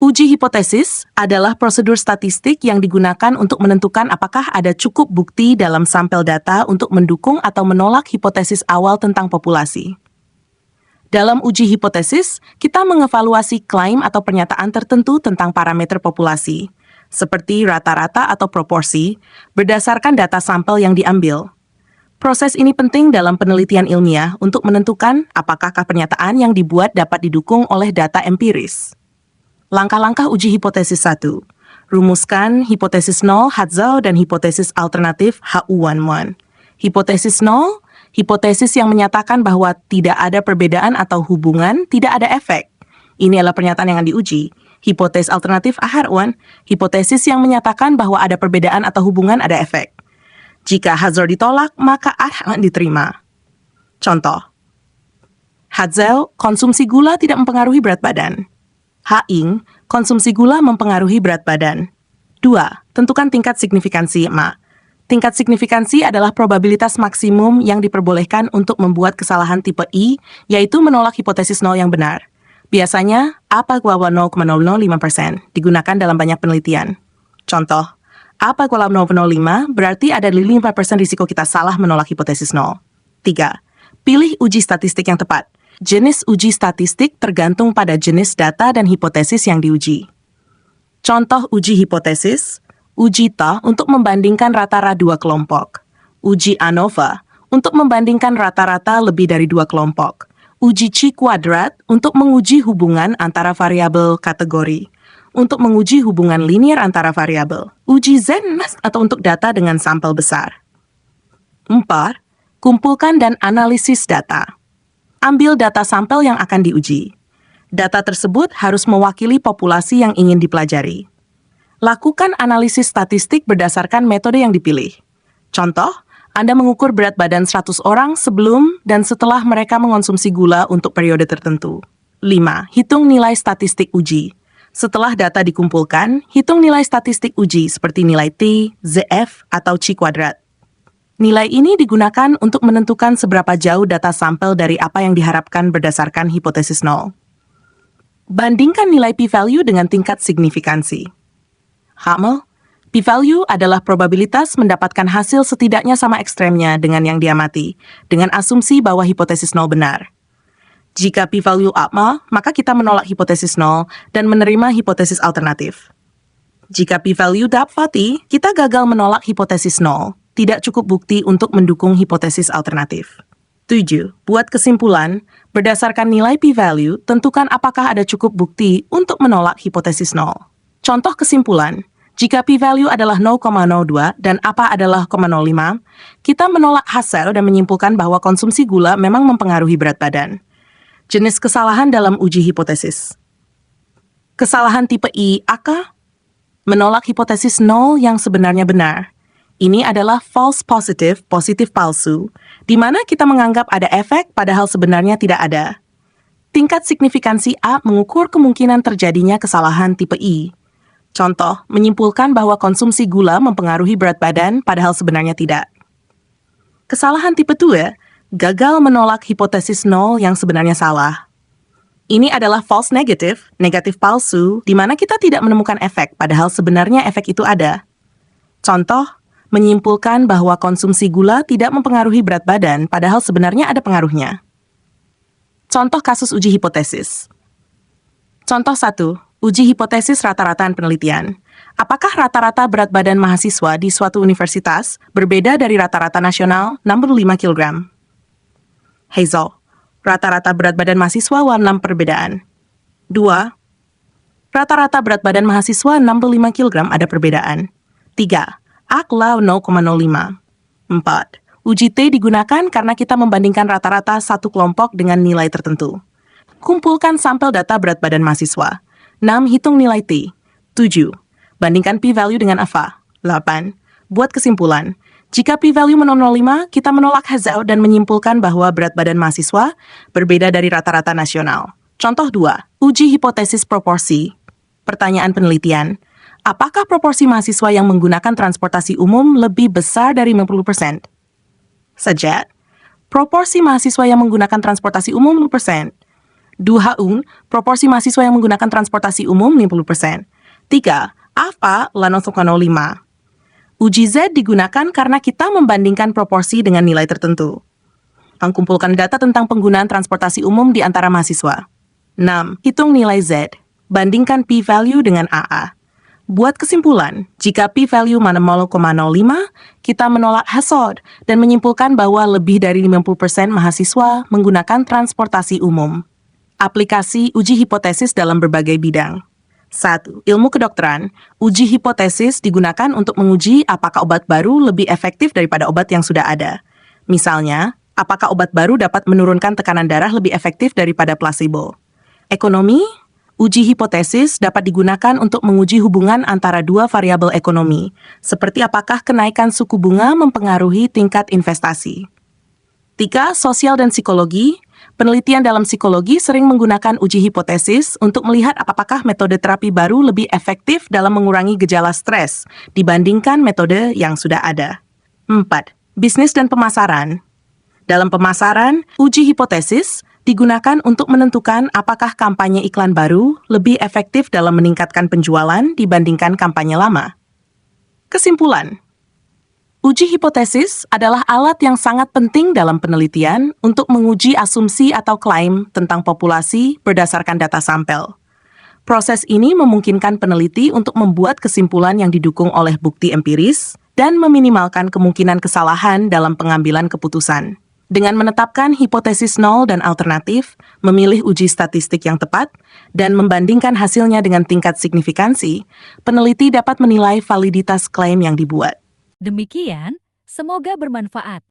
Uji hipotesis adalah prosedur statistik yang digunakan untuk menentukan apakah ada cukup bukti dalam sampel data untuk mendukung atau menolak hipotesis awal tentang populasi. Dalam uji hipotesis, kita mengevaluasi klaim atau pernyataan tertentu tentang parameter populasi, seperti rata-rata atau proporsi, berdasarkan data sampel yang diambil. Proses ini penting dalam penelitian ilmiah untuk menentukan apakah pernyataan yang dibuat dapat didukung oleh data empiris. Langkah-langkah uji hipotesis 1. Rumuskan hipotesis 0 Hatzau dan hipotesis alternatif HU11. Hipotesis 0, hipotesis yang menyatakan bahwa tidak ada perbedaan atau hubungan, tidak ada efek. Ini adalah pernyataan yang akan diuji. Hipotesis alternatif AHR1, hipotesis yang menyatakan bahwa ada perbedaan atau hubungan, ada efek. Jika Hatzau ditolak, maka AHR diterima. Contoh. Hatzau, konsumsi gula tidak mempengaruhi berat badan. Haing, konsumsi gula mempengaruhi berat badan. 2. Tentukan tingkat signifikansi Ma. Tingkat signifikansi adalah probabilitas maksimum yang diperbolehkan untuk membuat kesalahan tipe I, yaitu menolak hipotesis 0 yang benar. Biasanya, apa kuala 0,005% digunakan dalam banyak penelitian. Contoh, apa kuala 0,05 berarti ada 5% risiko kita salah menolak hipotesis 0. 3. Pilih uji statistik yang tepat. Jenis uji statistik tergantung pada jenis data dan hipotesis yang diuji. Contoh uji hipotesis, uji Ta untuk membandingkan rata-rata dua kelompok, uji ANOVA untuk membandingkan rata-rata lebih dari dua kelompok, uji Chi kuadrat untuk menguji hubungan antara variabel kategori, untuk menguji hubungan linier antara variabel, uji Z-NAS atau untuk data dengan sampel besar. 4. Kumpulkan dan analisis data. Ambil data sampel yang akan diuji. Data tersebut harus mewakili populasi yang ingin dipelajari. Lakukan analisis statistik berdasarkan metode yang dipilih. Contoh, Anda mengukur berat badan 100 orang sebelum dan setelah mereka mengonsumsi gula untuk periode tertentu. 5. Hitung nilai statistik uji. Setelah data dikumpulkan, hitung nilai statistik uji seperti nilai T, ZF, atau Chi kuadrat. Nilai ini digunakan untuk menentukan seberapa jauh data sampel dari apa yang diharapkan berdasarkan hipotesis 0. Bandingkan nilai p-value dengan tingkat signifikansi. Hamel, p-value adalah probabilitas mendapatkan hasil setidaknya sama ekstremnya dengan yang diamati, dengan asumsi bahwa hipotesis 0 benar. Jika p-value abmal, maka kita menolak hipotesis 0 dan menerima hipotesis alternatif. Jika p-value dapati, kita gagal menolak hipotesis 0. Tidak cukup bukti untuk mendukung hipotesis alternatif. 7. Buat kesimpulan, berdasarkan nilai p-value, tentukan apakah ada cukup bukti untuk menolak hipotesis 0. Contoh kesimpulan, jika p-value adalah 0,02 dan apa adalah 0,05, kita menolak hasil dan menyimpulkan bahwa konsumsi gula memang mempengaruhi berat badan. Jenis kesalahan dalam uji hipotesis. Kesalahan tipe I, AK, menolak hipotesis 0 yang sebenarnya benar. Ini adalah false positive, positif palsu, di mana kita menganggap ada efek padahal sebenarnya tidak ada. Tingkat signifikansi A mengukur kemungkinan terjadinya kesalahan tipe I. Contoh, menyimpulkan bahwa konsumsi gula mempengaruhi berat badan padahal sebenarnya tidak. Kesalahan tipe 2, gagal menolak hipotesis 0 yang sebenarnya salah. Ini adalah false negative, negatif palsu, di mana kita tidak menemukan efek padahal sebenarnya efek itu ada. Contoh, menyimpulkan bahwa konsumsi gula tidak mempengaruhi berat badan, padahal sebenarnya ada pengaruhnya. Contoh kasus uji hipotesis. Contoh 1. Uji hipotesis rata-rataan penelitian. Apakah rata-rata berat badan mahasiswa di suatu universitas berbeda dari rata-rata nasional 65 kg? Hazel. Rata-rata berat badan mahasiswa 6 perbedaan. 2. Rata-rata berat badan mahasiswa 65 kg ada perbedaan. 3. Akla 0,05. 4. Uji T digunakan karena kita membandingkan rata-rata satu kelompok dengan nilai tertentu. Kumpulkan sampel data berat badan mahasiswa. 6. Hitung nilai T. 7. Bandingkan p-value dengan AFA. 8. Buat kesimpulan. Jika p-value 0,05, kita menolak Hatzau dan menyimpulkan bahwa berat badan mahasiswa berbeda dari rata-rata nasional. Contoh 2. Uji hipotesis proporsi. Pertanyaan penelitian. Apakah proporsi mahasiswa yang menggunakan transportasi umum lebih besar dari 50%? Sajat, proporsi mahasiswa yang menggunakan transportasi umum 50%. 2. Proporsi mahasiswa yang menggunakan transportasi umum 50%. 3. AFA la 0,05. Uji Z digunakan karena kita membandingkan proporsi dengan nilai tertentu. Mengumpulkan data tentang penggunaan transportasi umum di antara mahasiswa. 6. Hitung nilai Z. Bandingkan p-value dengan AA. Buat kesimpulan, jika p-value 0,05, kita menolak Hazard dan menyimpulkan bahwa lebih dari 50% mahasiswa menggunakan transportasi umum. Aplikasi uji hipotesis dalam berbagai bidang. 1. Ilmu kedokteran. Uji hipotesis digunakan untuk menguji apakah obat baru lebih efektif daripada obat yang sudah ada. Misalnya, apakah obat baru dapat menurunkan tekanan darah lebih efektif daripada placebo. Ekonomi. Uji hipotesis dapat digunakan untuk menguji hubungan antara dua variabel ekonomi, seperti apakah kenaikan suku bunga mempengaruhi tingkat investasi. 3. Sosial dan psikologi. Penelitian dalam psikologi sering menggunakan uji hipotesis untuk melihat apakah metode terapi baru lebih efektif dalam mengurangi gejala stres dibandingkan metode yang sudah ada. 4. Bisnis dan pemasaran. Dalam pemasaran, uji hipotesis digunakan untuk menentukan apakah kampanye iklan baru lebih efektif dalam meningkatkan penjualan dibandingkan kampanye lama. Kesimpulan, uji hipotesis adalah alat yang sangat penting dalam penelitian untuk menguji asumsi atau klaim tentang populasi berdasarkan data sampel. Proses ini memungkinkan peneliti untuk membuat kesimpulan yang didukung oleh bukti empiris dan meminimalkan kemungkinan kesalahan dalam pengambilan keputusan. Dengan menetapkan hipotesis nol dan alternatif, memilih uji statistik yang tepat, dan membandingkan hasilnya dengan tingkat signifikansi, peneliti dapat menilai validitas klaim yang dibuat. Demikian, semoga bermanfaat.